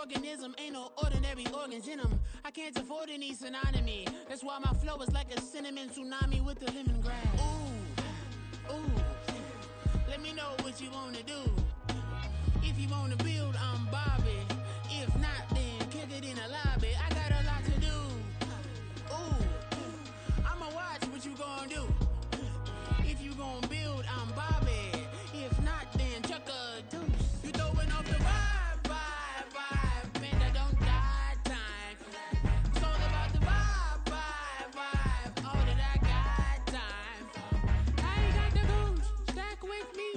organism, ain't no ordinary organs in them. I can't afford any synonymy. That's why my flow is like a cinnamon tsunami with the lemongrass. Ooh, ooh. Let me know what you wanna do. If you wanna build, I'm Bobby. If not, then kick it in the lobby. I got a lot to do. Ooh, I'ma watch what you gonna do. If you gonna build, I'm Bobby. If not, then chuck a deuce. You throwing off the vibe. Man, I don't die time. It's all about the vibe. All that I got time. I ain't got the booze. Stack with me.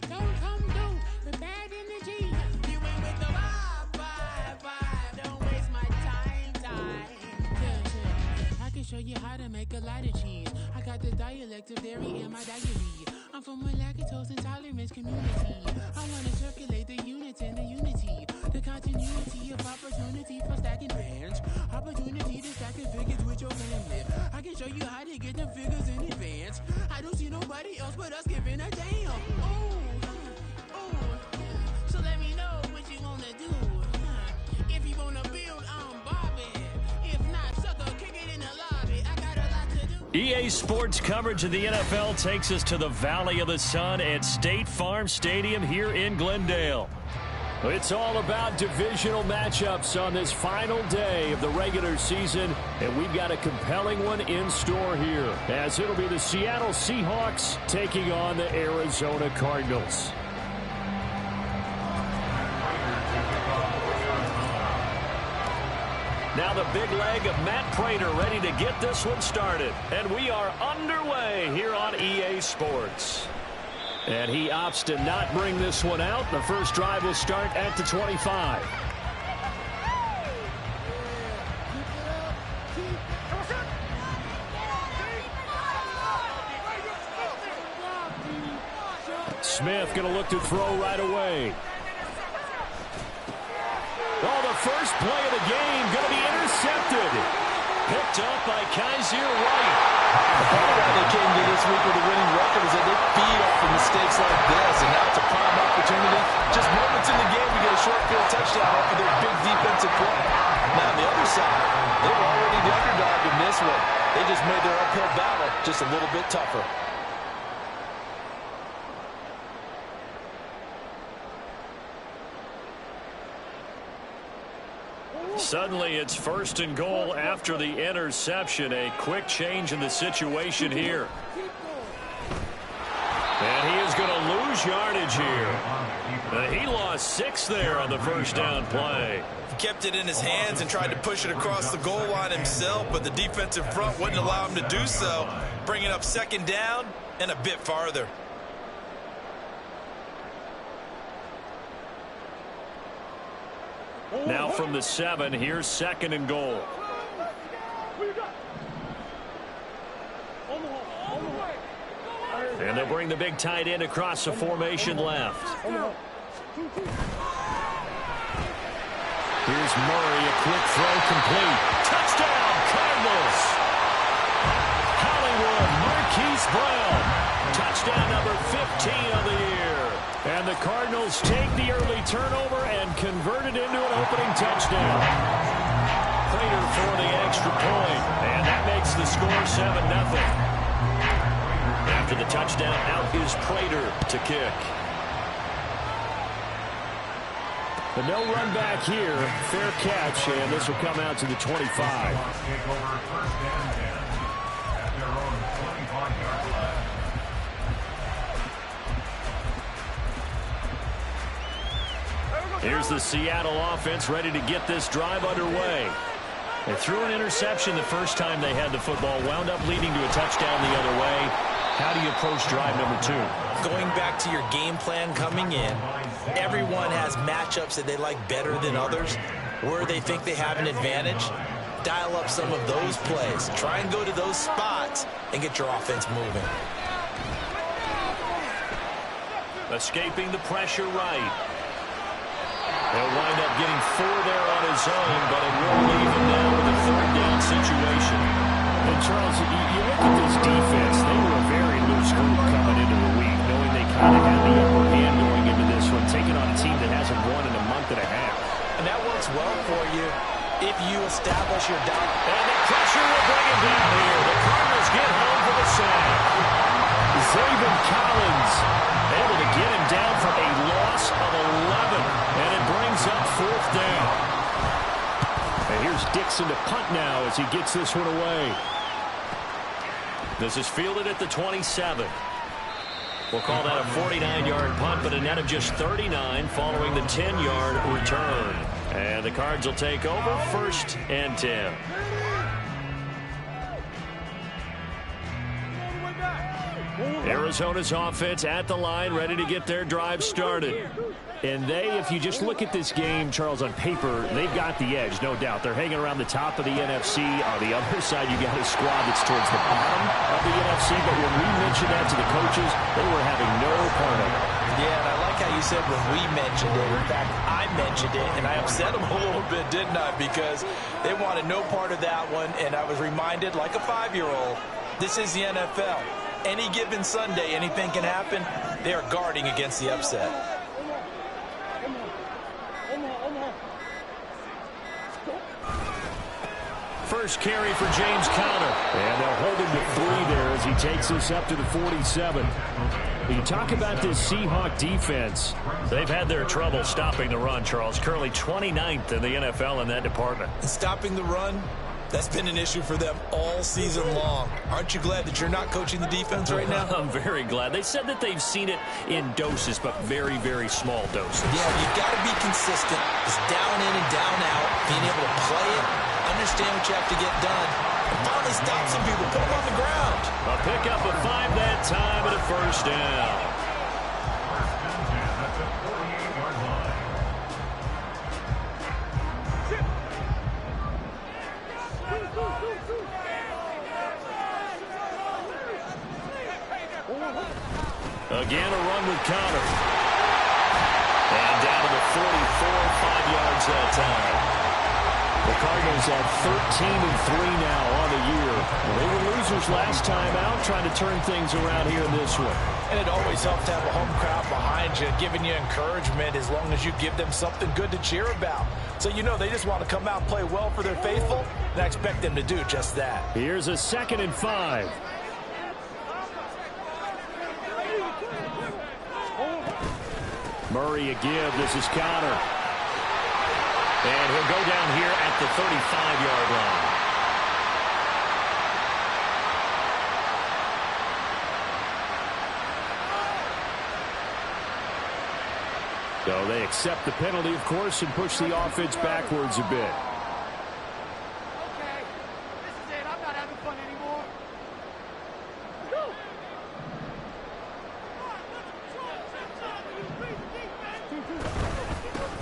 Don't come through with bad energy. You ain't with the vibe. Don't waste my time. Yeah. I can show you how to make a lot of cheese. I got the dialect of dairy in my diary. I'm from a lactose intolerance community. I wanna circulate the units and the unity. The continuity of opportunity for stacking bands. Opportunity to stacking figures with your family. I can show you how to get them figures in advance. I don't see nobody else but us giving a damn. Ooh. So let me know what you wanna do. If you wanna build, I'm Bobby. If not, sucker, kick it in the lobby. I got a lot to do. EA Sports coverage of the NFL takes us to the Valley of the Sun at State Farm Stadium here in Glendale. It's all about divisional matchups on this final day of the regular season, and we've got a compelling one in store here, as it'll be the Seattle Seahawks taking on the Arizona Cardinals. Now the big leg of Matt Prater ready to get this one started. And we are underway here on EA Sports. And he opts to not bring this one out. The first drive will start at the 25. Smith going to look to throw right away. Oh, the first play of the game going to be intercepted. Picked up by Kaiser White. Part of why they came to this week with a winning record is that they feed off of mistakes like this, and now it's a prime opportunity. Just moments in the game to get a short field touchdown off of their big defensive play. Now on the other side, they were already the underdog in this one. They just made their uphill battle just a little bit tougher. Suddenly, it's first and goal after the interception. A quick change in the situation here. And he is going to lose yardage here. He lost 6 there on the first down play. He kept it in his hands and tried to push it across the goal line himself, but the defensive front wouldn't allow him to do so, bringing up second down and a bit farther. Now from the 7, here's second and goal. And they'll bring the big tight end across the formation left. Here's Murray, a quick throw complete. Touchdown, Cardinals! Hollywood, Marquise Brown. Touchdown number 15 of the year. And the Cardinals take the early turnover and convert it into an opening touchdown. Prater for the extra point. And that makes the score 7-0. After the touchdown, out is Prater to kick. But no run back here. Fair catch, and this will come out to the 25. Here's the Seattle offense ready to get this drive underway. They threw an interception the first time they had the football, wound up leading to a touchdown the other way. How do you approach drive number 2? Going back to your game plan coming in, everyone has matchups that they like better than others, where they think they have an advantage. Dial up some of those plays. Try and go to those spots and get your offense moving. Escaping the pressure right. He'll wind up getting 4 there on his own, but it will leave him now with a third down situation. And Charles, you look at this defense, they were a very loose group coming into the week, knowing they kind of had the upper hand going into this one, taking on a team that hasn't won in a month and a half. And that works well for you if you establish your dominance. And the pressure will bring him down here. The Cardinals get home for the sack. Zaven Collins able to get him down for a loss of 11. And it brings up 4th down. And here's Dixon to punt now as he gets this one away. This is fielded at the 27. We'll call that a 49-yard punt, but a net of just 39 following the 10-yard return. And the Cards will take over 1st and 10. Arizona's offense at the line, ready to get their drive started. And if you just look at this game, Charles, on paper, they've got the edge, no doubt. They're hanging around the top of the NFC. On the other side, you got a squad that's towards the bottom of the NFC. But when we mentioned that to the coaches, they were having no part of it. Yeah, and I like how you said when we mentioned it. In fact, I mentioned it, and I upset them a little bit, didn't I? Because they wanted no part of that one, and I was reminded, like a 5-year-old, this is the NFL. Any given Sunday, anything can happen. They are guarding against the upset. First carry for James Conner. And they'll hold him to 3 there as he takes us up to the 47. You talk about this Seahawks defense. They've had their trouble stopping the run, Charles. Currently 29th in the NFL in that department. And stopping the run, that's been an issue for them all season long. Aren't you glad that you're not coaching the defense right now? I'm very glad. They said that they've seen it in doses, but very, very small doses. Yeah, you've got to be consistent. Just down in and down out, being able to play it, understand what you have to get done, and finally stop some people, put them on the ground. A pickup of 5 that time and a 1st down. Again, a run with Conner. And down to the 44, 5 yards that time. The Cardinals have 13-3 now on the year. They were losers last time out, trying to turn things around here in this one. And it always helps to have a home crowd behind you, giving you encouragement as long as you give them something good to cheer about. So you know they just want to come out and play well for their faithful, and I expect them to do just that. Here's a 2nd and 5. Murray a give. This is Conner. And he'll go down here at the 35-yard line. So they accept the penalty, of course, and push the offense backwards a bit. Okay, this is it. I'm not having fun anymore.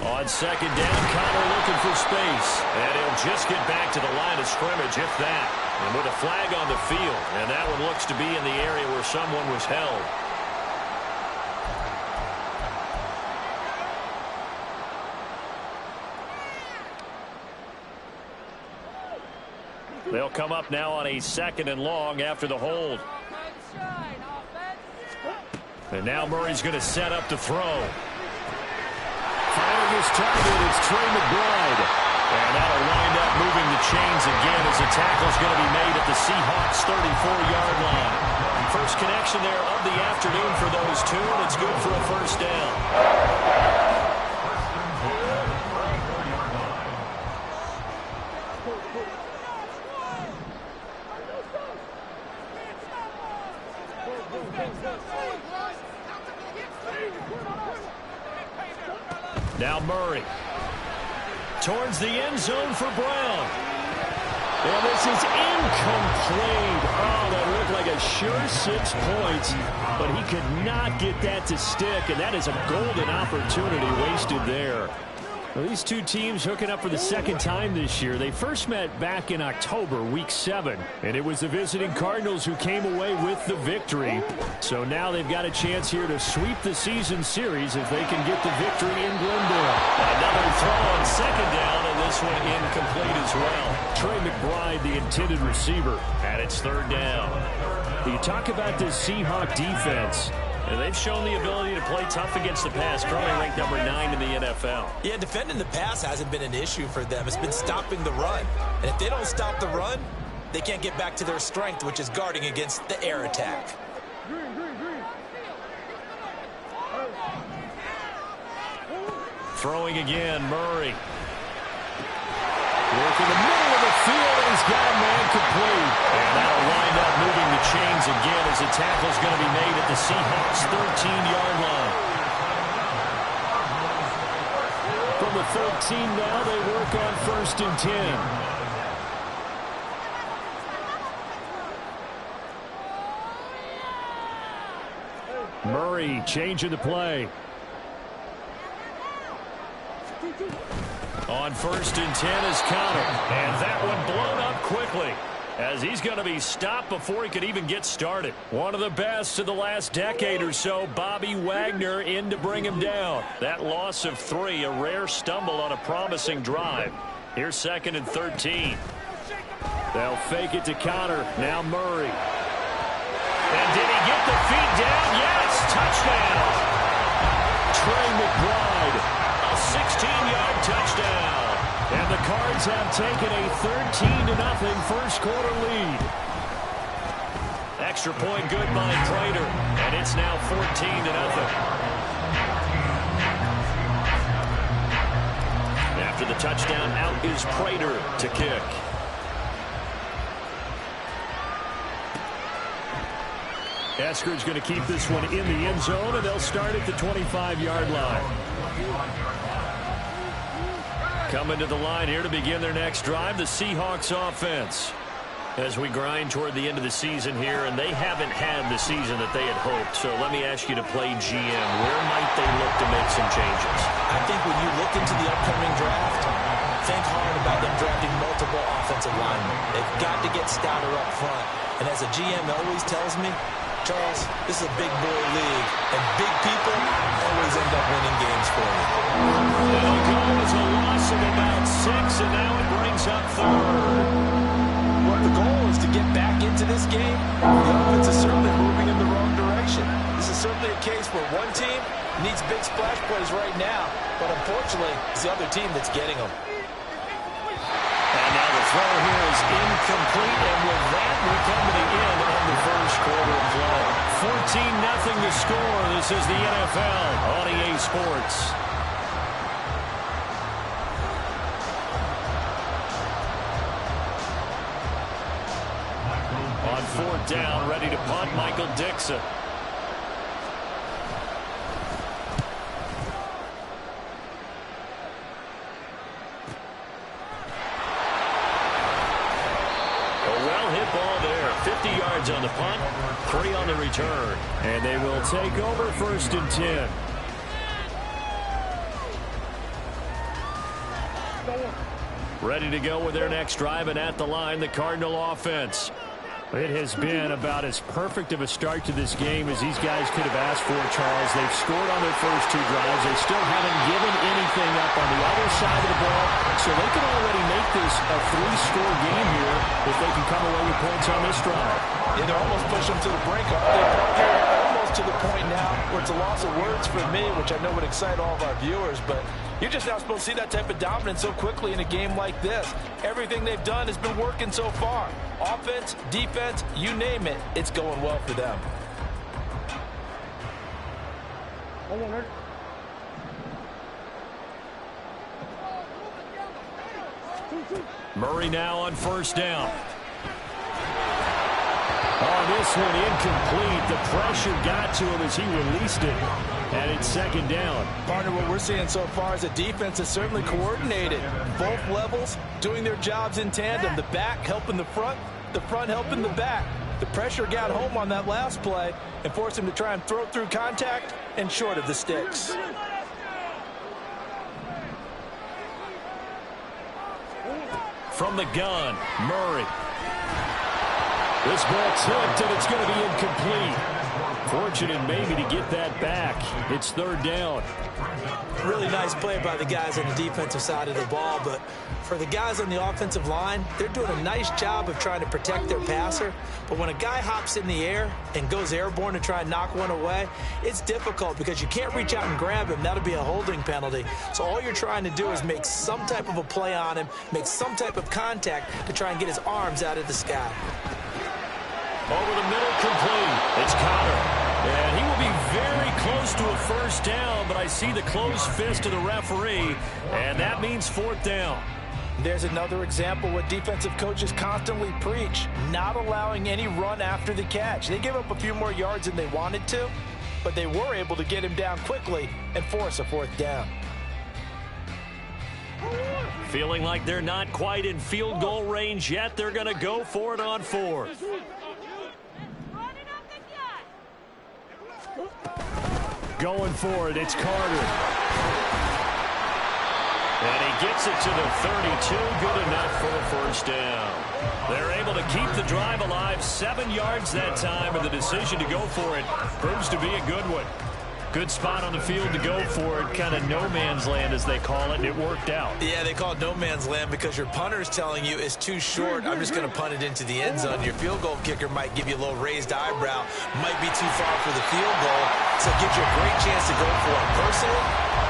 On 2nd down, Conner looking for space. And he'll just get back to the line of scrimmage, if that. And with a flag on the field. And that one looks to be in the area where someone was held. They'll come up now on a 2nd and long after the hold. And now Murray's going to set up to throw. Finding his target, it's Trey McBride. And that'll wind up moving the chains again as the tackle's going to be made at the Seahawks 34-yard line. First connection there of the afternoon for those two, and it's good for a 1st down. Now Murray towards the end zone for Brown. And this is incomplete. Oh, that looked like a sure 6 points, but he could not get that to stick, and that is a golden opportunity wasted there. Well, these two teams hooking up for the 2nd time this year. They first met back in October, week 7, and it was the visiting Cardinals who came away with the victory. So now they've got a chance here to sweep the season series if they can get the victory in Glendale. Another throw on 2nd down, and this one incomplete as well. Trey McBride, the intended receiver, and it's 3rd down. You talk about this Seahawks defense. And they've shown the ability to play tough against the pass, currently ranked number 9 in the NFL. Yeah, defending the pass hasn't been an issue for them. It's been stopping the run. And if they don't stop the run, they can't get back to their strength, which is guarding against the air attack. Throwing again, Murray. Work in the middle of the field, and he's got a man complete. And that'll wind up moving the chains again as the tackle's going to be made at the Seahawks' 13-yard line. From the 13 now, they work on 1st and 10. Murray changing the play. On 1st and 10 is Connor. And that one blown up quickly as he's going to be stopped before he could even get started. One of the best of the last decade or so, Bobby Wagner in to bring him down. That loss of 3, a rare stumble on a promising drive. Here's 2nd and 13. They'll fake it to Connor. Now Murray. And did he get the feet down? Yes, touchdown. Trey McBride, a 16-yard touchdown. And the Cards have taken a 13-0 first quarter lead. Extra point good by Prater, and it's now 14-0. After the touchdown, out is Prater to kick. Esker's going to keep this one in the end zone, and they'll start at the 25-yard line. Coming to the line here to begin their next drive, the Seahawks offense. As we grind toward the end of the season here, and they haven't had the season that they had hoped. So let me ask you to play GM. Where might they look to make some changes? I think when you look into the upcoming draft, think hard about them drafting multiple offensive linemen. They've got to get stouter up front. And as a GM always tells me, Charles, this is a big boy league, and big people always end up winning games for you. It'll go as a loss of about 6, and now it brings up 3rd. Well, the goal is to get back into this game. The offense is certainly moving in the wrong direction. This is certainly a case where one team needs big splash plays right now, but unfortunately, it's the other team that's getting them. And now the throw here is incomplete, and with that, we come to the end of the first quarter of play. 14-0 the score. This is the NFL on EA Sports. On 4th down, ready to punt, Michael Dixon. Ball there, 50 yards on the punt, 3 on the return. And they will take over 1st and 10. Ready to go with their next drive, and at the line, the Cardinal offense. It has been about as perfect of a start to this game as these guys could have asked for, Charles. They've scored on their first 2 drives. They still haven't given anything up on the other side of the ball, so they can already make this a 3-score game here if they can come away with points on this drive. Yeah, they're almost pushing them to the brink, aren't they? They're almost to the point now where it's a loss of words for me, which I know would excite all of our viewers, but you're just not supposed to see that type of dominance so quickly in a game like this. Everything they've done has been working so far. Offense, defense, you name it, it's going well for them. Murray now on 1st down. On this one, incomplete. The pressure got to him as he released it. And it's 2nd down. Partner, what we're seeing so far is the defense is certainly coordinated. Both levels doing their jobs in tandem. The back helping the front helping the back. The pressure got home on that last play and forced him to try and throw through contact and short of the sticks. From the gun, Murray. This ball tipped, and it's going to be incomplete. Fortunate maybe to get that back. It's third down. Really nice play by the guys on the defensive side of the ball, but for the guys on the offensive line, they're doing a nice job of trying to protect their passer. But when a guy hops in the air and goes airborne to try and knock one away, it's difficult because you can't reach out and grab him. That'll be a holding penalty. So all you're trying to do is make some type of a play on him, make some type of contact to try and get his arms out of the sky. Over the middle, complete. It's Connor. And he will be very close to a first down, but I see the closed fist of the referee, and that means fourth down. There's another example what defensive coaches constantly preach, not allowing any run after the catch. They gave up a few more yards than they wanted to, but they were able to get him down quickly and force a fourth down. Feeling like they're not quite in field goal range yet, they're going to go for it on fourth. Going for it, it's Carter. And he gets it to the 32, good enough for a first down. They're able to keep the drive alive, 7 yards that time, and the decision to go for it proves to be a good one. Good spot on the field to go for it, kind of no man's land as they call it, and it worked out. Yeah, they call it no man's land because your punter's telling you it's too short. I'm just going to punt it into the end zone. Your field goal kicker might give you a little raised eyebrow, might be too far for the field goal, so it gives you a great chance to go for it. Personally,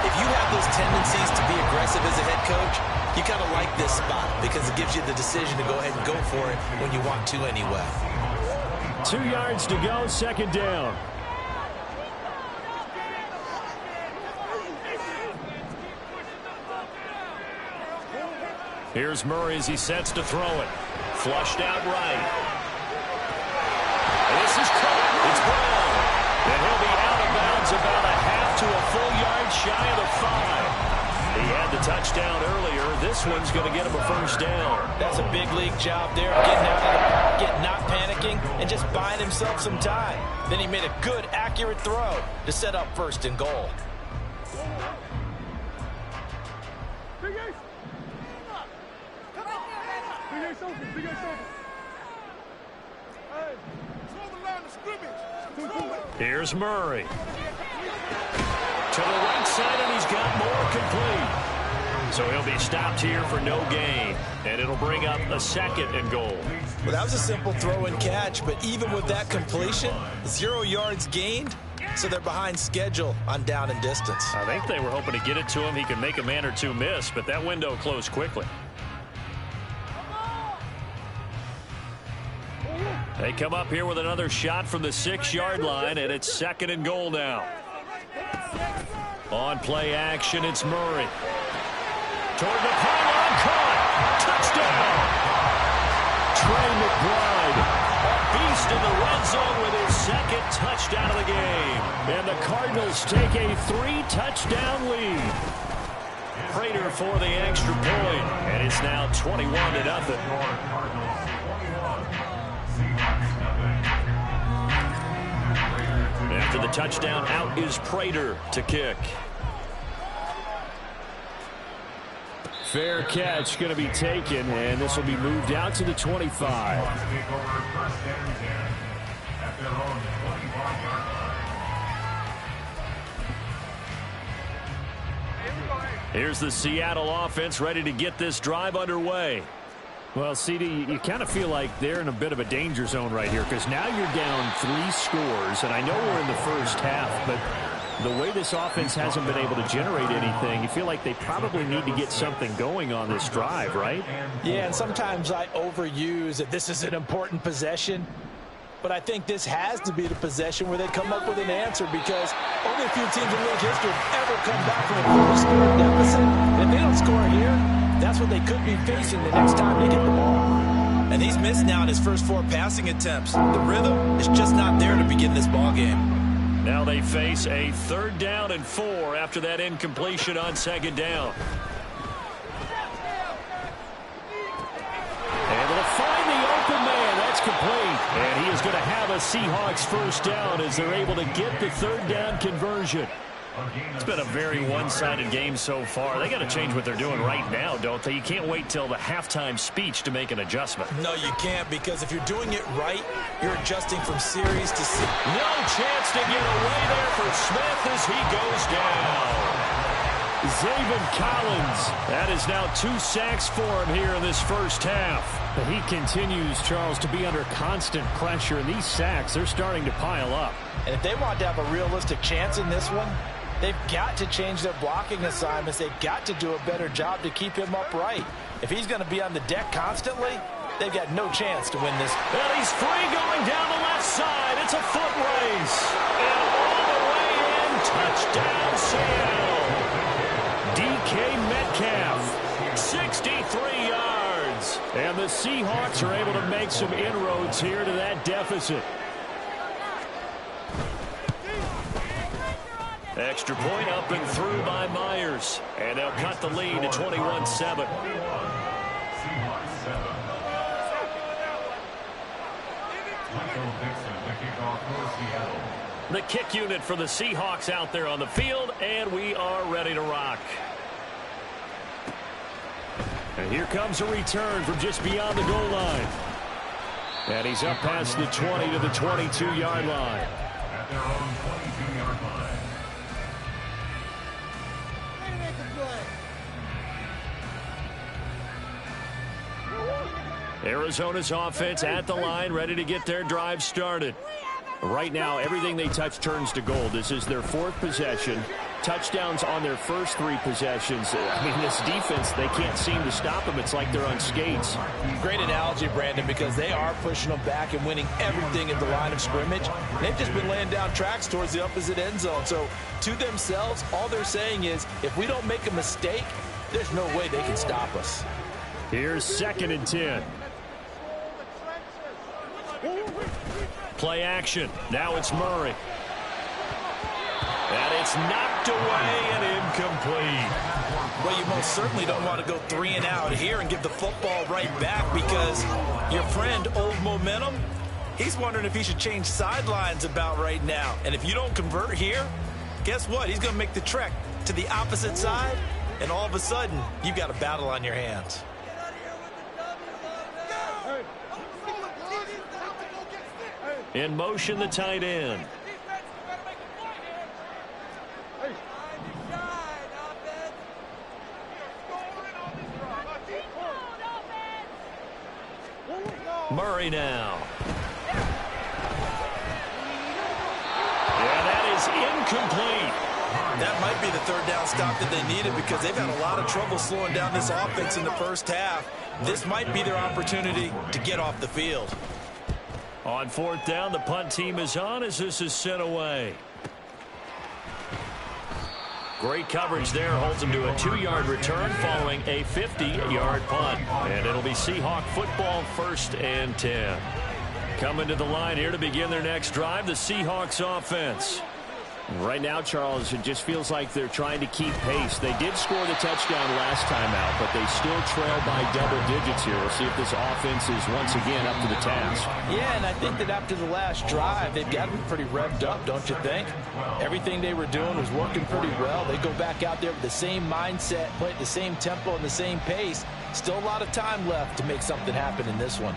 if you have those tendencies to be aggressive as a head coach, you kind of like this spot because it gives you the decision to go ahead and go for it when you want to anyway. 2 yards to go, second down. Here's Murray as he sets to throw it. Flushed out right. And this is caught. It's Brown. And he'll be out of bounds about a half to a full yard shy of the 5. He had the touchdown earlier. This one's going to get him a first down. That's a big league job there, getting out of the pocket, not panicking, and just buying himself some time. Then he made a good, accurate throw to set up first and goal. Here's Murray. To the right side, and he's got more complete. So he'll be stopped here for no gain, and it'll bring up a second and goal. Well, that was a simple throw and catch, but even with that completion, 0 yards gained, so they're behind schedule on down and distance. I think they were hoping to get it to him. He could make a man or two miss, but that window closed quickly. They come up here with another shot from the 6-yard line, and it's second and goal now. On play action, it's Murray. Toward the pylon, caught. Touchdown! Trey McBride, a beast in the red zone with his second touchdown of the game. And the Cardinals take a 3-touchdown lead. Prater for the extra point, and it's now 21-0. After the touchdown, out is Prater to kick. Fair catch going to be taken, and this will be moved out to the 25. Here's the Seattle offense ready to get this drive underway. Well, CD, you kind of feel like they're in a bit of a danger zone right here because now you're down 3 scores, and I know we're in the first half, but the way this offense hasn't been able to generate anything, you feel like they probably need to get something going on this drive, right? Yeah, and sometimes I overuse that this is an important possession, but I think this has to be the possession where they come up with an answer because only a few teams in league history have ever come back from a 4-score deficit. And if they don't score here, that's what they could be facing the next time they get the ball. And he's missed now in his first 4 passing attempts. The rhythm is just not there to begin this ball game. Now they face a 3rd down and 4 after that incompletion on 2nd down. Able to find the open man. That's complete. And he is going to have a Seahawks first down as they're able to get the 3rd down conversion. It's been a very one-sided game so far. They got to change what they're doing right now, don't they? You can't wait till the halftime speech to make an adjustment. No, you can't, because if you're doing it right, you're adjusting from series to series. No chance to get away there for Smith as he goes down. Zaven Collins. That is now 2 sacks for him here in this first half. But he continues, Charles, to be under constant pressure, and these sacks, they're starting to pile up. And if they want to have a realistic chance in this one, they've got to change their blocking assignments. They've got to do a better job to keep him upright. If he's going to be on the deck constantly, they've got no chance to win this. And he's free going down the left side. It's a foot race. And all the way in, touchdown Seattle. DK Metcalf, 63 yards. And the Seahawks are able to make some inroads here to that deficit. Extra point up and through by Myers. And they'll cut the lead to 21-7. The kick unit for the Seahawks out there on the field, and we are ready to rock. And here comes a return from just beyond the goal line. And he's up past the 20 to the 22-yard line. At their own 22-yard line. Arizona's offense at the line, ready to get their drive started. Right now, everything they touch turns to gold. This is their 4th possession. Touchdowns on their first 3 possessions. I mean, this defense, they can't seem to stop them. It's like they're on skates. Great analogy, Brandon, because they are pushing them back and winning everything at the line of scrimmage. They've just been laying down tracks towards the opposite end zone. So, to themselves, all they're saying is, if we don't make a mistake, there's no way they can stop us. Here's 2nd and 10. Play action. Now it's Murray. And it's knocked away and incomplete. Well, you most certainly don't want to go 3 and out here and give the football right back, because your friend, Old Momentum, he's wondering if he should change sidelines about right now. And if you don't convert here, guess what? He's going to make the trek to the opposite side, and all of a sudden, you've got a battle on your hands. In motion, the tight end. Murray now. Yeah, that is incomplete. That might be the 3rd down stop that they needed, because they've had a lot of trouble slowing down this offense in the first half. This might be their opportunity to get off the field. On 4th down, the punt team is on as this is sent away. Great coverage there, holds him to a 2-yard return following a 50-yard punt. And it'll be Seahawk football, 1st and 10. Coming to the line here to begin their next drive, the Seahawks offense. Right now, Charles, it just feels like they're trying to keep pace. They did score the touchdown last time out, but they still trail by double digits here. We'll see if this offense is once again up to the task. Yeah, and I think that after the last drive, they've got to be pretty revved up, don't you think? Everything they were doing was working pretty well. They go back out there with the same mindset, play at the same tempo and the same pace. Still a lot of time left to make something happen in this one.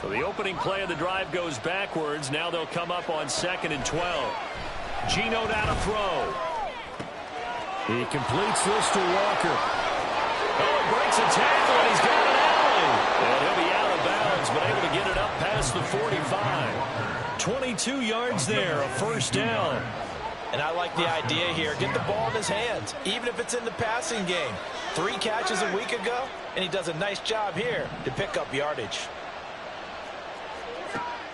So the opening play of the drive goes backwards. Now they'll come up on 2nd and 12. Gino down to throw. He completes this to Walker. Oh, he breaks a tackle, and he's got an alley. And he'll be out of bounds, but able to get it up past the 45. 22 yards there, a 1st down. And I like the idea here. Get the ball in his hands, even if it's in the passing game. 3 catches a week ago, and he does a nice job here to pick up yardage.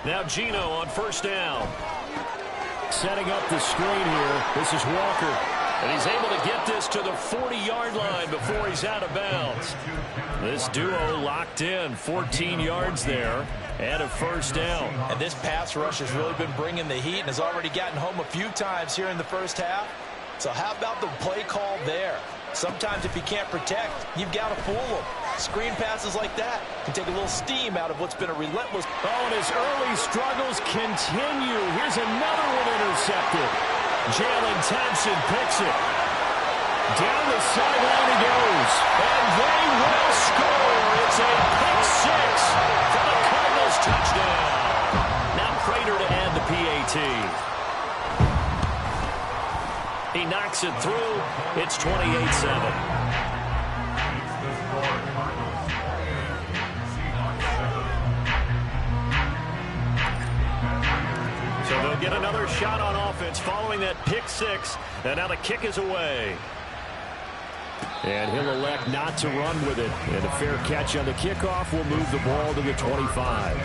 Now Gino on 1st down. Setting up the screen here. This is Walker. And he's able to get this to the 40-yard line before he's out of bounds. This duo locked in, 14 yards there, and a 1st down. And this pass rush has really been bringing the heat and has already gotten home a few times here in the first half. So how about the play call there? Sometimes if you can't protect, you've got to fool them. Screen passes like that can take a little steam out of what's been a relentless. Oh, and his early struggles continue. Here's another one intercepted. Jalen Thompson picks it. Down the sideline he goes. And they will score. It's a pick six for the Cardinals touchdown. Now Prater to add the PAT. He knocks it through. It's 28-7. So they'll get another shot on offense following that pick six. And now the kick is away. And he'll elect not to run with it. And a fair catch on the kickoff will move the ball to the 25.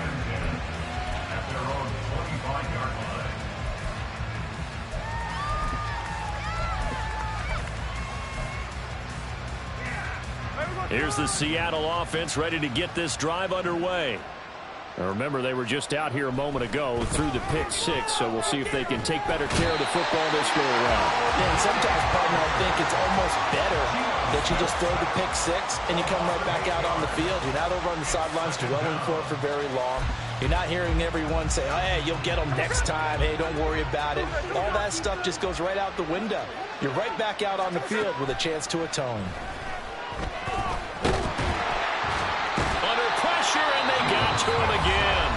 Here's the Seattle offense ready to get this drive underway. Now remember, they were just out here a moment ago through the pick six, so we'll see if they can take better care of the football this go around. Yeah, and sometimes, partner, I think it's almost better that you just throw the pick six and you come right back out on the field. You're not over on the sidelines dwelling for very long. You're not hearing everyone say, oh, hey, you'll get them next time. Hey, don't worry about it. All that stuff just goes right out the window. You're right back out on the field with a chance to atone. Got to him again.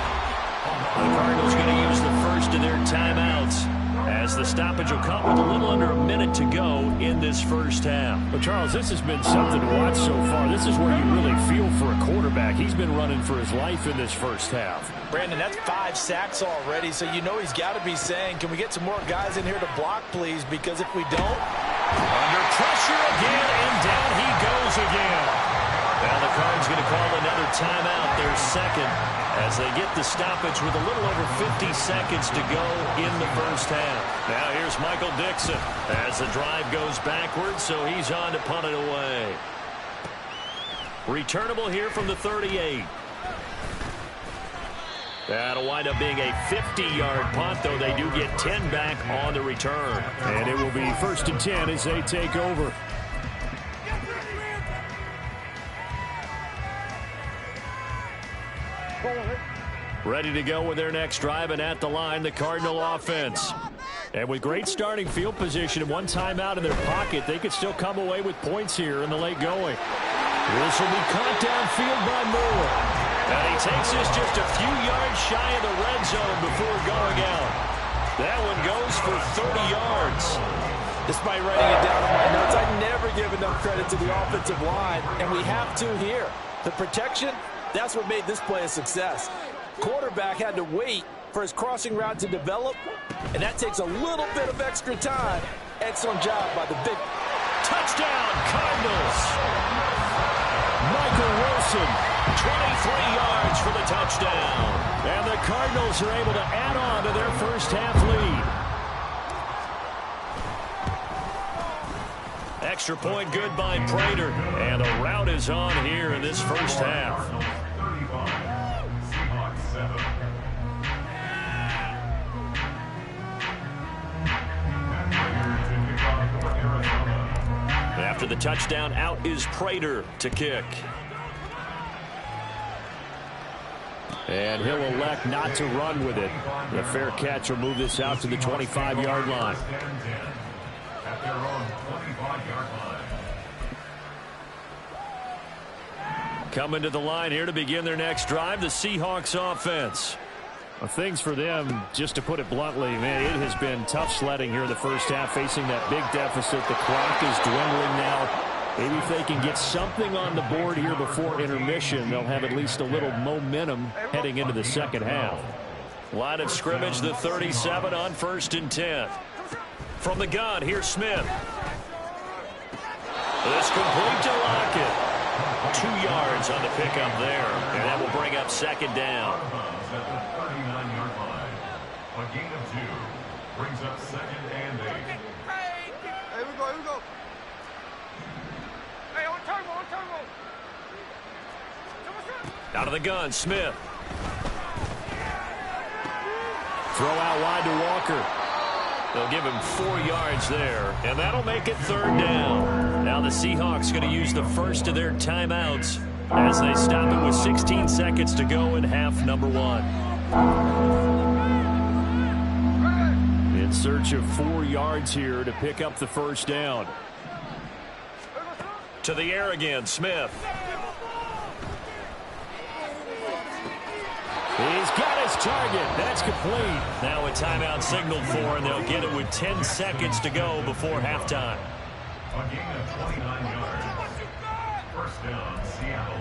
The Cardinals going to use the first of their timeouts as the stoppage will come with a little under a minute to go in this first half. Well, Charles, this has been something to watch so far. This is where you really feel for a quarterback. He's been running for his life in this first half. Brandon, that's 5 sacks already, so you know he's got to be saying, can we get some more guys in here to block, please? Because if we don't... Under pressure again, and down he goes again. Now the Cards going to call another timeout, their second, as they get the stoppage with a little over 50 seconds to go in the first half. Now here's Michael Dixon as the drive goes backwards, so he's on to punt it away. Returnable here from the 38. That'll wind up being a 50-yard punt, though they do get 10 back on the return. And it will be 1st and 10 as they take over. Ready to go with their next drive, and at the line, the Cardinal offense. And with great starting field position and one timeout in their pocket, they could still come away with points here in the late going. This will be caught downfield by Moore. And he takes this just a few yards shy of the red zone before going out. That one goes for 30 yards. Despite writing it down in my notes, I never give enough credit to the offensive line, and we have to here. The protection, that's what made this play a success. Quarterback had to wait for his crossing route to develop, and that takes a little bit of extra time. Excellent job by the big touchdown Cardinals. Michael Wilson, 23 yards for the touchdown. And the Cardinals are able to add on to their first half lead. Extra point good by Prater, and a rout is on here in this first half. After the touchdown, out is Prater to kick. And he'll elect not to run with it. The fair catch will move this out to the 25-yard line. Coming to the line here to begin their next drive, the Seahawks offense. Well, things for them, just to put it bluntly, man, it has been tough sledding here in the first half, facing that big deficit. The clock is dwindling now. Maybe if they can get something on the board here before intermission, they'll have at least a little momentum heading into the second half. Line of scrimmage, the 37 on 1st and 10. From the gun, here's Smith. This complete to Lockett. 2 yards on the pickup there, and that will bring up second down. A gain of 2 brings up 2nd and 8. Here we go, here we go. Hey, on turbo. Out of the gun, Smith. Throw out wide to Walker. They'll give him 4 yards there, and that'll make it 3rd down. Now the Seahawks going to use the first of their timeouts as they stop it with 16 seconds to go in half number 1. In search of 4 yards here to pick up the first down. To the air again, Smith. He's got his target. That's complete. Now a timeout signaled for, and they'll get it with 10 seconds to go before halftime. A gain of 29 yards. First down, Seattle.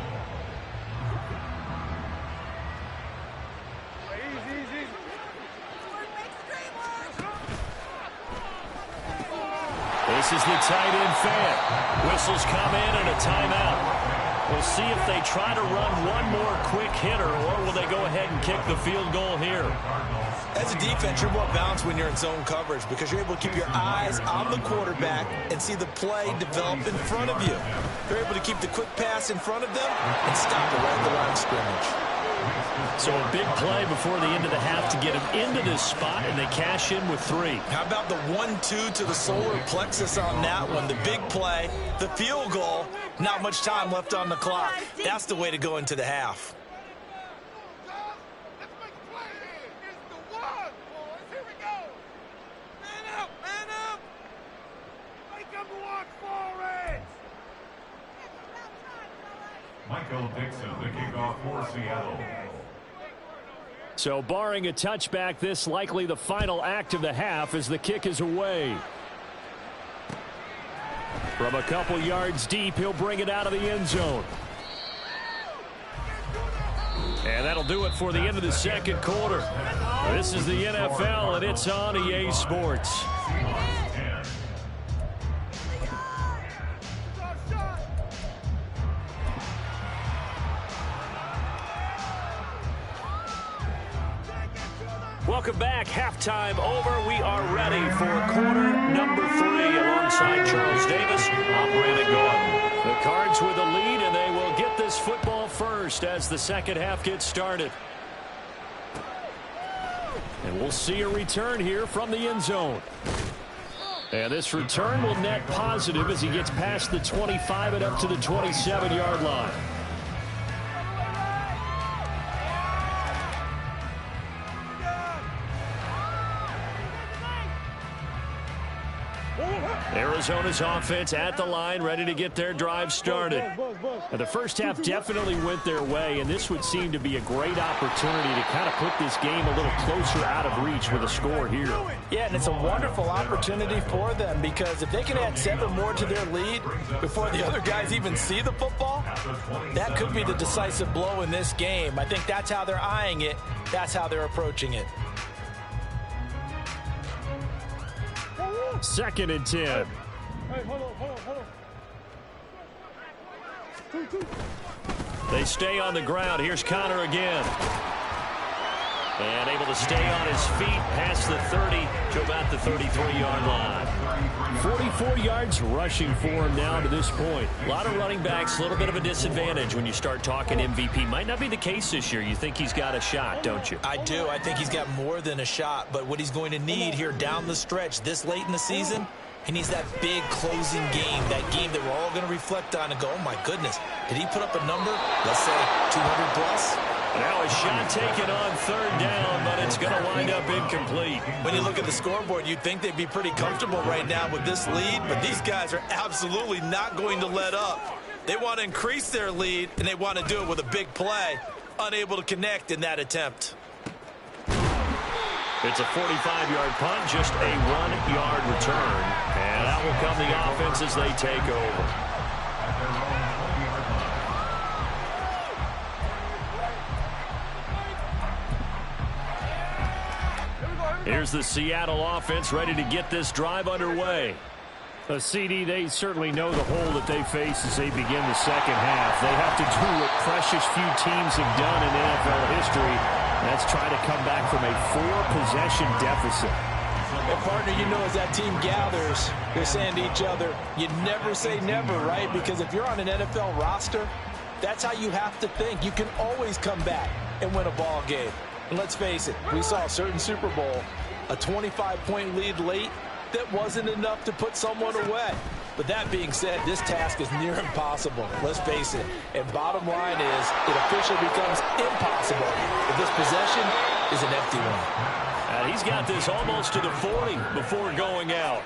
This is the tight end fan. Whistles come in and a timeout. We'll see if they try to run one more quick hitter, or will they go ahead and kick the field goal here. As a defense, you're more balanced when you're in zone coverage because you're able to keep your eyes on the quarterback and see the play develop in front of you. You're able to keep the quick pass in front of them and stop it right at the line of scrimmage. So a big play before the end of the half to get him into this spot, and they cash in with 3. How about the 1-2 to the solar plexus on that one? The big play, the field goal, not much time left on the clock. That's the way to go into the half. Michael Dixon, the kickoff for Seattle. So barring a touchback, this likely the final act of the half as the kick is away. From a couple yards deep, he'll bring it out of the end zone. And that'll do it for the end of the second quarter. This is the NFL, and it's on EA Sports. Welcome back. Halftime over. We are ready for quarter number 3 alongside Charles Davis. I'm Brandon Gordon. The Cards with a lead, and they will get this football first as the second half gets started. And we'll see a return here from the end zone. And this return will net positive as he gets past the 25 and up to the 27-yard line. Arizona's offense at the line, ready to get their drive started. Now, the first half definitely went their way, and this would seem to be a great opportunity to kind of put this game a little closer out of reach with a score here. Yeah, and it's a wonderful opportunity for them because if they can add 7 more to their lead before the other guys even see the football, that could be the decisive blow in this game. I think that's how they're eyeing it. That's how they're approaching it. 2nd and 10. Hey, hold on. They stay on the ground. Here's Connor again. And able to stay on his feet past the 30 to about the 33-yard line. 44 yards rushing for him now to this point. A lot of running backs, a little bit of a disadvantage when you start talking MVP. Might not be the case this year. You think he's got a shot, don't you? I do. I think he's got more than a shot. But what he's going to need here down the stretch this late in the season, he needs that big closing game, that game that we're all going to reflect on and go, oh, my goodness, did he put up a number, let's say 200 plus? Now a shot taken on 3rd down, but it's going to wind up incomplete. When you look at the scoreboard, you'd think they'd be pretty comfortable right now with this lead, but these guys are absolutely not going to let up. They want to increase their lead, and they want to do it with a big play. Unable to connect in that attempt. It's a 45-yard punt, just a 1-yard return. And out will come the offense as they take over. Here's the Seattle offense ready to get this drive underway. A CD, they certainly know the hole that they face as they begin the second half. They have to do what precious few teams have done in NFL history. That's try to come back from a 4-possession deficit. And partner, you know, as that team gathers, they're saying to each other, you never say never, right? Because if you're on an NFL roster, that's how you have to think. You can always come back and win a ball game. And let's face it, we saw a certain Super Bowl, a 25-point lead late, that wasn't enough to put someone away. But that being said, this task is near impossible. Let's face it. And bottom line is, it officially becomes impossible if this possession is an empty one. And he's got this almost to the 40 before going out.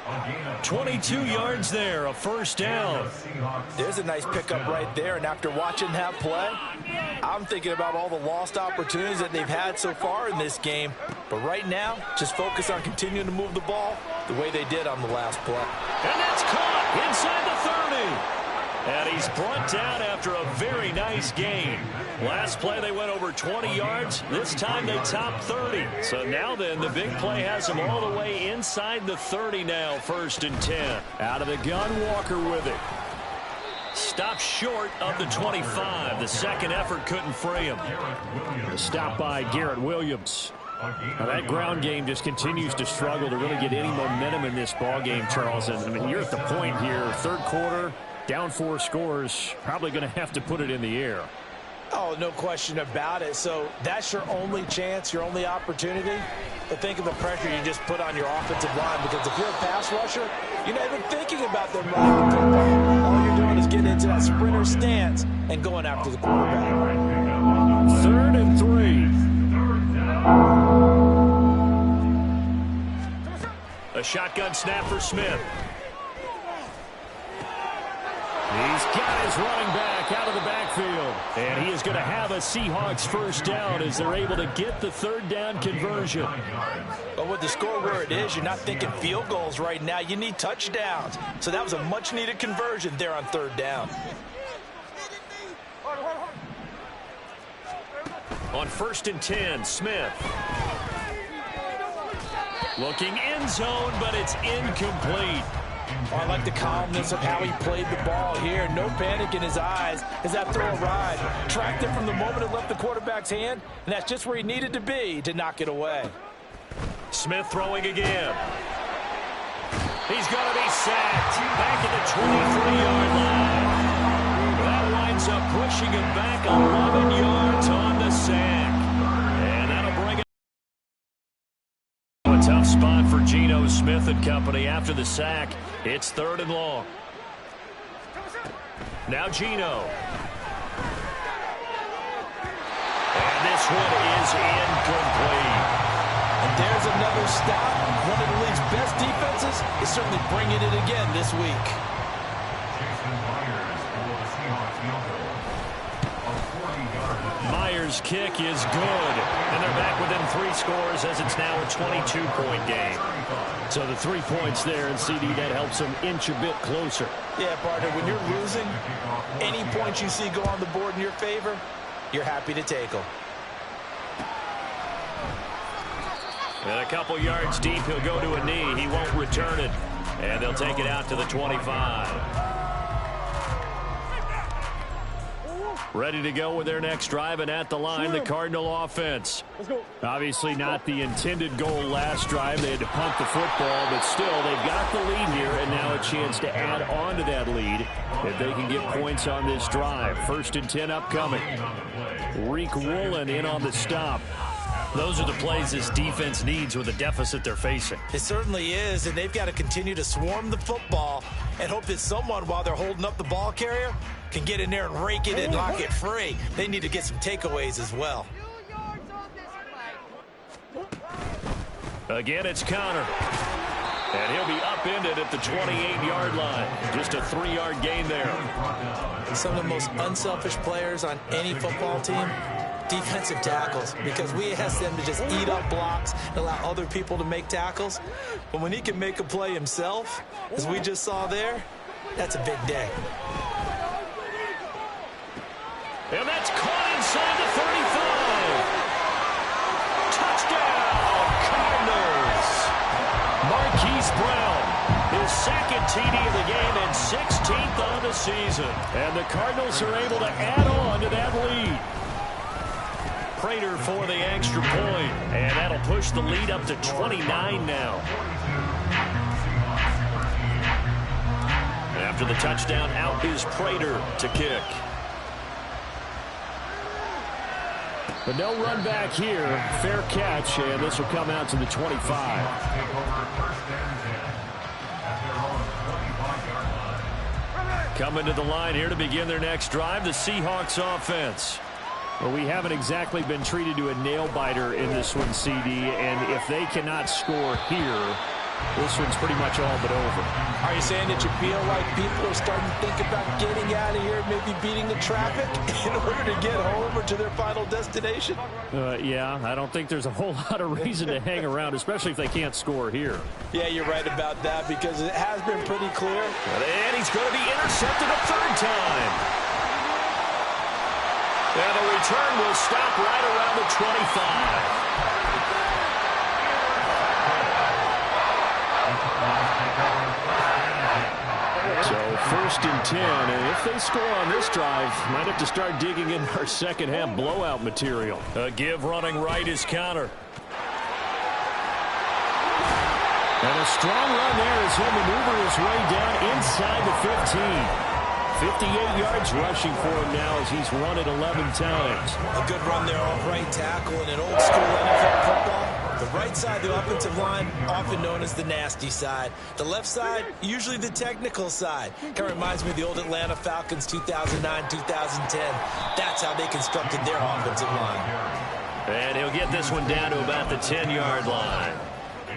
22 yards there, a first down. There's a nice pickup right there, and after watching that play, I'm thinking about all the lost opportunities that they've had so far in this game. But right now, just focus on continuing to move the ball the way they did on the last play. And that's caught inside the 30. And he's brought down after a very nice gain. Last play they went over 20 yards. This time they topped 30. So now then the big play has them all the way inside the 30 now. 1st and 10. Out of the gun, Walker with it. Stopped short of the 25. The second effort couldn't free him. Stop by Garrett Williams. Now that ground game just continues to struggle to really get any momentum in this ball game, Charles. And I mean, you're at the point here, 3rd quarter, down 4 scores, probably going to have to put it in the air. Oh, no question about it. So that's your only chance, your only opportunity. But think of the pressure you just put on your offensive line, because if you're a pass rusher, you're not even thinking about them running the football. All you're doing is getting into that sprinter stance and going after the quarterback. 3rd and 3. A shotgun snap for Smith. He's got his running back out of the backfield. And he is going to have a Seahawks first down as they're able to get the 3rd down conversion. But with the score where it is, you're not thinking field goals right now. You need touchdowns. So that was a much-needed conversion there on 3rd down. On 1st and 10, Smith. Looking end zone, but it's incomplete. Oh, I like the calmness of how he played the ball here. No panic in his eyes as that throw arrived. Tracked it from the moment it left the quarterback's hand, and that's just where he needed to be to knock it away. Smith throwing again. He's going to be sacked back at the 23-yard line. That winds up pushing him back 11 yards on the sack. And that'll bring it. A tough spot for Geno Smith and company after the sack. It's 3rd and long. Now Geno. And this one is incomplete. And there's another stop. One of the league's best defenses is certainly bringing it again this week. Myers' kick is good. And they're back within 3 scores as it's now a 22-point game. So the 3 points there, and CD, that helps them inch a bit closer. Yeah, partner, when you're losing, any points you see go on the board in your favor, you're happy to take them. And a couple yards deep, he'll go to a knee. He won't return it. And they'll take it out to the 25. Ready to go with their next drive, and at the line, the Cardinal offense. Obviously not the intended goal last drive. They had to punt the football, but still, they've got the lead here, and now a chance to add on to that lead if they can get points on this drive. 1st and 10 upcoming. Reek Woolen in on the stop. Those are the plays this defense needs with the deficit they're facing. It certainly is, and they've got to continue to swarm the football and hope that someone, while they're holding up the ball carrier, can get in there and rake it and lock it free. They need to get some takeaways as well. Again, it's Connor. And he'll be upended at the 28-yard line. Just a 3-yard gain there. Some of the most unselfish players on any football team, defensive tackles, because we ask them to just eat up blocks and allow other people to make tackles. But when he can make a play himself, as we just saw there, that's a big day. And that's caught inside the 35. Touchdown, Cardinals. Marquise Brown, his 2nd TD of the game and 16th on the season. And the Cardinals are able to add on to that lead. Prater for the extra point, and that'll push the lead up to 29 now. After the touchdown, out is Prater to kick. But no run back here. Fair catch, and this will come out to the 25. Coming to the line here to begin their next drive, the Seahawks offense. Well, we haven't exactly been treated to a nail-biter in this one, CD, and if they cannot score here, this one's pretty much all but over. Are you saying that you feel like people are starting to think about getting out of here, maybe beating the traffic in order to get home or to their final destination? Yeah, I don't think there's a whole lot of reason to hang around, especially if they can't score here. Yeah, you're right about that because it has been pretty clear. And he's going to be intercepted a third time. And the return will stop right around the 25. So first and 10, and if they score on this drive, might have to start digging in our second half blowout material. A give running right is counter. And a strong run there as he'll maneuver his way down inside the 15. 58 yards rushing for him now as he's run it 11 times. A good run there off right tackle in an old school NFL football. The right side of the offensive line, often known as the nasty side. The left side, usually the technical side. Kind of reminds me of the old Atlanta Falcons 2009, 2010. That's how they constructed their offensive line. And he'll get this one down to about the 10-yard line.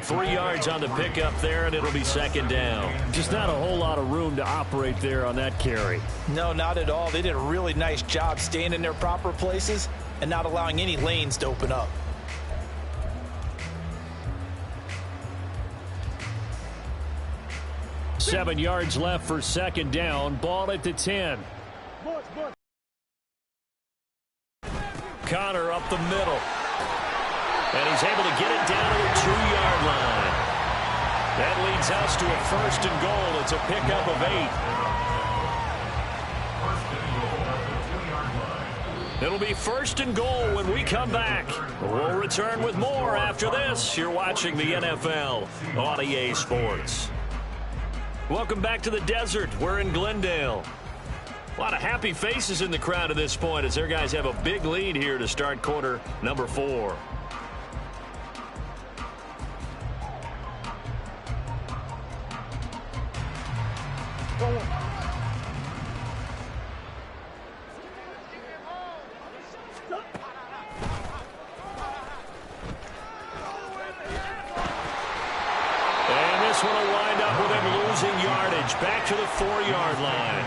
3 yards on the pickup there, and it'll be second down. Just not a whole lot of room to operate there on that carry. No, not at all. They did a really nice job staying in their proper places and not allowing any lanes to open up. Seven yards left for second down. Ball at the 10. Connor up the middle. And he's able to get it down to the 2-yard line. That leads us to a first and goal. It's a pickup of 8. It'll be first and goal when we come back. We'll return with more after this. You're watching the NFL on EA Sports. Welcome back to the desert. We're in Glendale. A lot of happy faces in the crowd at this point as their guys have a big lead here to start quarter number 4. This one will wind up with him losing yardage back to the 4-yard line.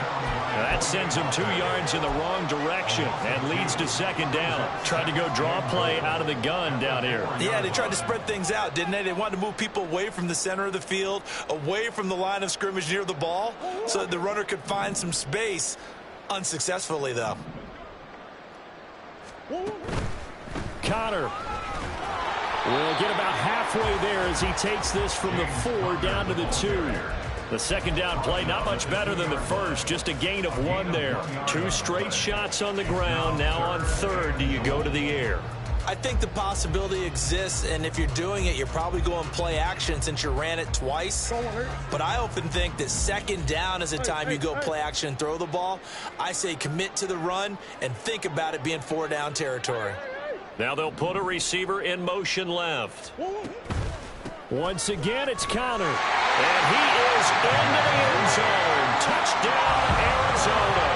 Now that sends him 2 yards in the wrong direction and leads to second down. Tried to go draw play out of the gun down here. Yeah, they tried to spread things out, didn't they? They wanted to move people away from the center of the field, away from the line of scrimmage near the ball, so that the runner could find some space. Unsuccessfully, though. Connor will get about halfway there as he takes this from the 4 down to the 2. The second down play not much better than the first, just a gain of 1 there. 2 straight shots on the ground. Now on third, do you go to the air? I think the possibility exists, and if you're doing it, you're probably going play action since you ran it twice. But I often think that second down is a time you go play action and throw the ball. I say commit to the run and think about it being 4-down territory. Now they'll put a receiver in motion left. Once again, it's Connor. And he is into the end zone. Touchdown, Arizona.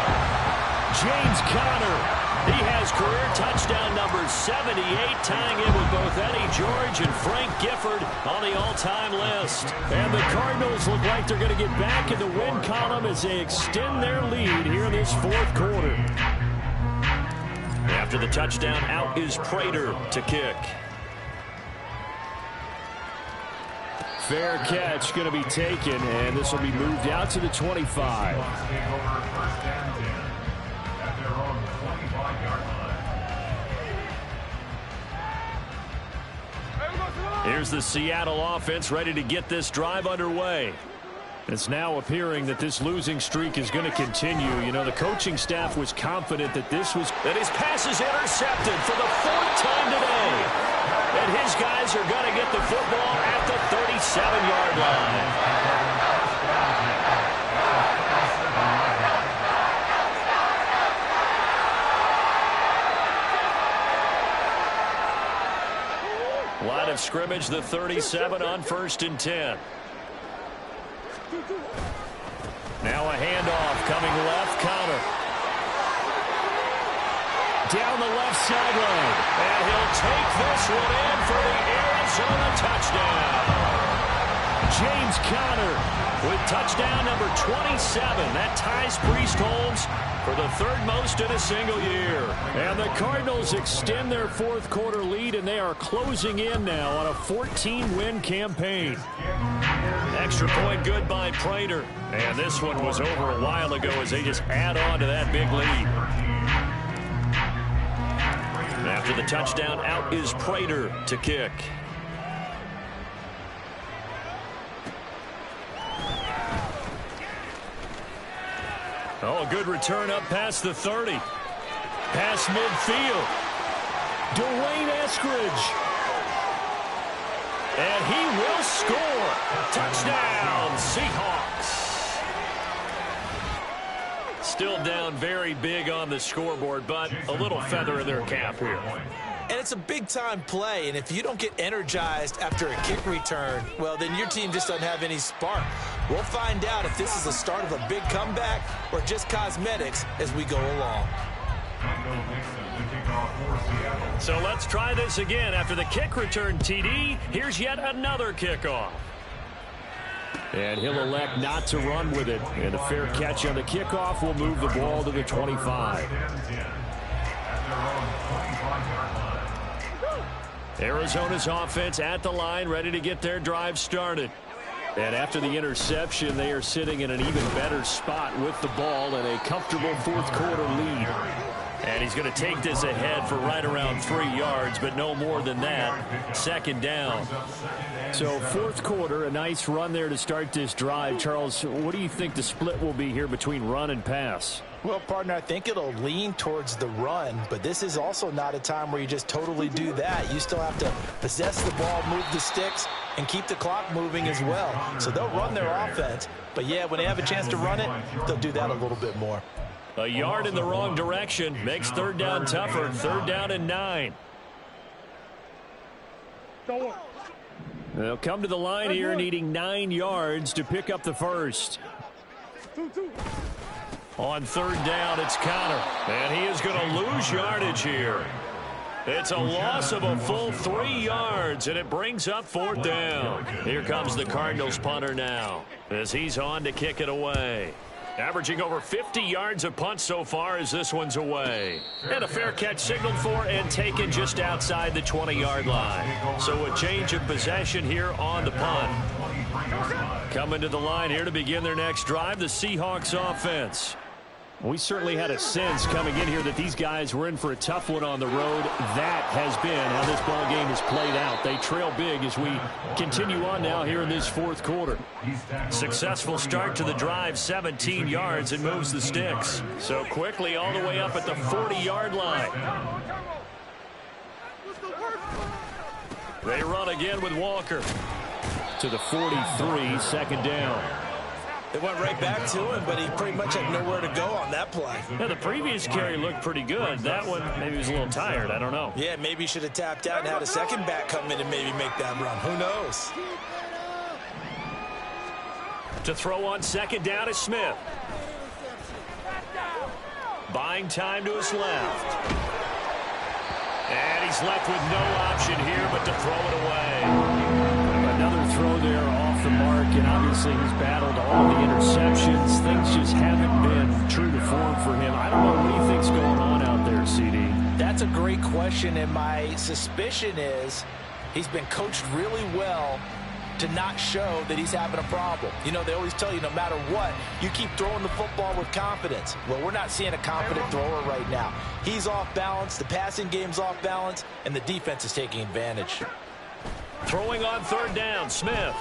James Conner. He has career touchdown number 78, tying in with both Eddie George and Frank Gifford on the all-time list. And the Cardinals look like they're going to get back in the win column as they extend their lead here in this 4th quarter. After the touchdown, out is Prater to kick. Fair catch going to be taken, and this will be moved out to the 25. Here's the Seattle offense ready to get this drive underway. It's now appearing that this losing streak is going to continue. You know, the coaching staff was confident that his pass is intercepted for the 4th time today. And his guys are going to get the football at the 37-yard line. Line of scrimmage, the 37 on 1st and 10. Now a handoff coming left, Connor. down the left sideline. And he'll take this one in for the Arizona touchdown. James Conner with touchdown number 27. That ties Priest Holmes for the third most in a single year. And the Cardinals extend their fourth quarter lead, and they are closing in now on a 14-win campaign. Extra point good by Prater. And this one was over a while ago as they just add on to that big lead. After the touchdown, out is Prater to kick. Oh, a good return up past the 30. Past midfield. Dwayne Eskridge. And he will score. Touchdown, Seahawks. Still down very big on the scoreboard, but a little feather in their cap here. And it's a big-time play, and if you don't get energized after a kick return, well, then your team just doesn't have any spark. We'll find out if this is the start of a big comeback or just cosmetics as we go along. So let's try this again. After the kick return, TD, here's yet another kickoff. And he'll elect not to run with it. And a fair catch on the kickoff will move the ball to the 25. Arizona's offense at the line, ready to get their drive started. And after the interception, they are sitting in an even better spot with the ball and a comfortable fourth quarter lead. And he's going to take this ahead for right around 3 yards, but no more than that. Second down. So fourth quarter, a nice run there to start this drive. Charles, what do you think the split will be here between run and pass? Well, partner, I think it'll lean towards the run, but this is also not a time where you just totally do that. You still have to possess the ball, move the sticks, and keep the clock moving as well. So they'll run their offense, but yeah, when they have a chance to run it, they'll do that a little bit more. A yard in the wrong direction makes third down tougher. Third down and 9. They'll come to the line here needing 9 yards to pick up the first. On third down, it's Conner. And he is going to lose yardage here. It's a loss of a full 3 yards, and it brings up fourth down. Here comes the Cardinals punter now as he's on to kick it away. Averaging over 50 yards a punt so far as this one's away. And a fair catch signaled for and taken just outside the 20-yard line. So a change of possession here on the punt. Coming to the line here to begin their next drive, the Seahawks offense. We certainly had a sense coming in here that these guys were in for a tough one on the road. That has been how this ball game has played out. They trail big as we continue on now here in this fourth quarter. Successful start to the drive, 17 yards, and moves the sticks. So quickly all the way up at the 40-yard line. They run again with Walker. To the 43, second down. They went right back to him, but he pretty much had nowhere to go on that play. Yeah, the previous carry looked pretty good. That one, maybe he was a little tired. I don't know. Yeah, maybe he should have tapped out and had a second back come in and maybe make that run. Who knows? To throw on second down is Smith. Buying time to his left. And he's left with no option here but to throw it away. Another throw there off the mark, and obviously he's battled all the interceptions. Things just haven't been true to form for him. I don't know what he thinks going on out there, CD. That's a great question, and my suspicion is he's been coached really well to not show that he's having a problem. You know, they always tell you no matter what, you keep throwing the football with confidence. Well, we're not seeing a confident thrower right now. He's off balance, the passing game's off balance, and the defense is taking advantage. Throwing on third down, Smith.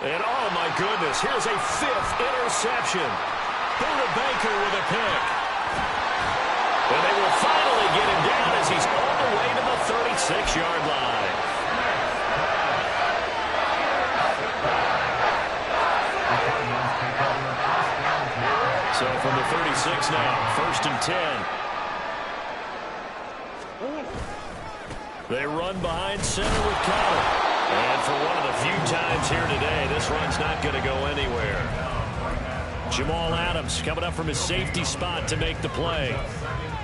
And oh my goodness, here's a fifth interception. Buda Baker with a pick. And they will finally get him down as he's all the way to the 36-yard line. So from the 36 now, first and 10. They run behind center with Conner. And for one of the few times here today, this run's not going to go anywhere. Jamal Adams coming up from his safety spot to make the play.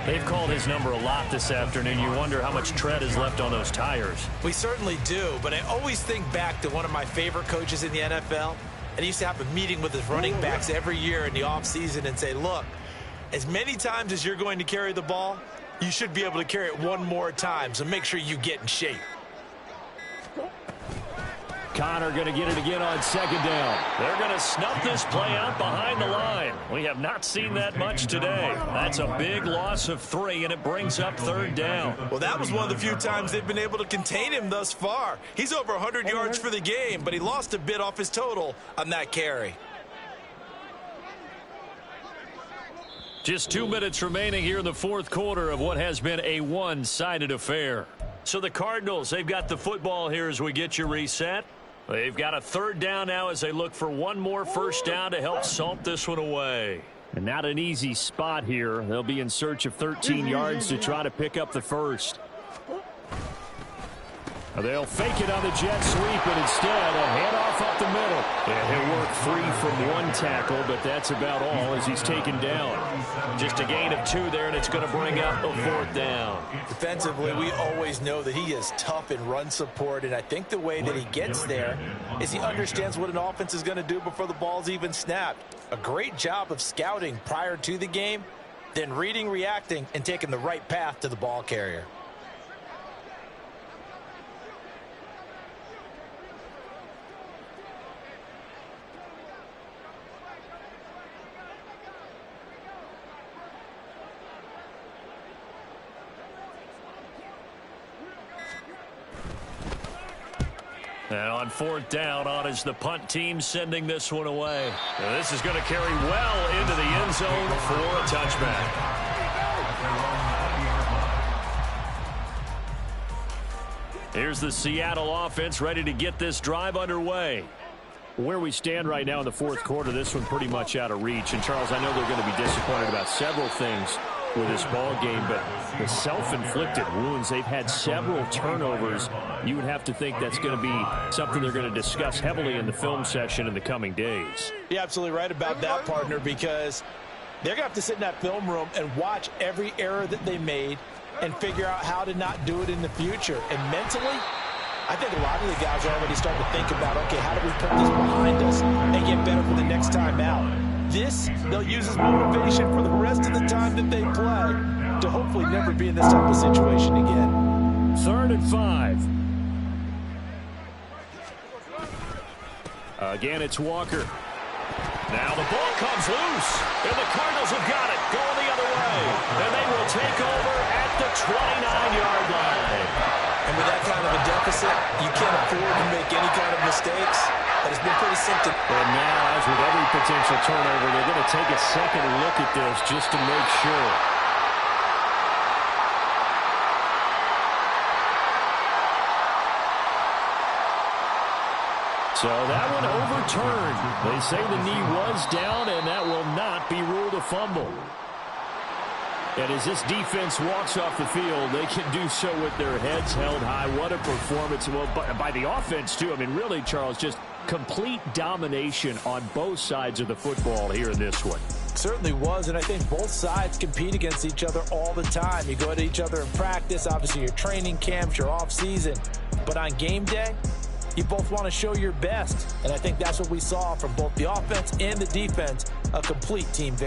They've called his number a lot this afternoon. You wonder how much tread is left on those tires. We certainly do, but I always think back to one of my favorite coaches in the NFL, and he used to have a meeting with his running backs every year in the offseason and say, look, as many times as you're going to carry the ball, you should be able to carry it one more time, so make sure you get in shape. Connor going to get it again on second down. They're going to snuff this play out behind the line. We have not seen that much today. That's a big loss of 3, and it brings up third down. Well, that was one of the few times they've been able to contain him thus far. He's over 100 yards for the game, but he lost a bit off his total on that carry. Just 2 minutes remaining here in the fourth quarter of what has been a one-sided affair. So the Cardinals, they've got the football here as we get you reset. They've got a third down now as they look for one more first down to help salt this one away. And not an easy spot here. They'll be in search of 13 yards to try to pick up the first. They'll fake it on the jet sweep, and instead a handoff up the middle. And he'll work 3 from 1 tackle, but that's about all as he's taken down. Just a gain of 2 there, and it's going to bring up a fourth down. Defensively, we always know that he is tough in run support, and I think the way that he gets there is he understands what an offense is going to do before the ball's even snapped. A great job of scouting prior to the game, then reading, reacting, and taking the right path to the ball carrier. And on fourth down, on is the punt team sending this one away. Now this is going to carry well into the end zone for a touchback. Here's the Seattle offense ready to get this drive underway. Where we stand right now in the fourth quarter, this one pretty much out of reach. And, Charles, I know they're going to be disappointed about several things with this ball game, but the self-inflicted wounds, they've had several turnovers. You would have to think that's going to be something they're going to discuss heavily in the film session in the coming days. You're absolutely right about that, partner, because they're going to have to sit in that film room and watch every error that they made and figure out how to not do it in the future. And mentally, I think a lot of the guys are already starting to think about, okay, how do we put this behind us and get better for the next time out? This, they'll use as motivation for the rest of the time that they play to hopefully never be in this type of situation again. 3rd and 5. Again, it's Walker. Now the ball comes loose, and the Cardinals have got it going the other way. And they will take over at the 29-yard line. And with that kind of a deficit, you can't afford to make any kind of mistakes. That has been pretty simple. And now, as with every potential turnover, they're going to take a second look at this just to make sure. So that one overturned. They say the knee was down, and that will not be ruled a fumble. And as this defense walks off the field, they can do so with their heads held high. What a performance. Well, by the offense, too. I mean, really, Charles, just complete domination on both sides of the football here in this one. Certainly was, and I think both sides compete against each other all the time. You go at each other in practice, obviously your training camps, your off-season. But on game day, you both want to show your best. And I think that's what we saw from both the offense and the defense, a complete team victory.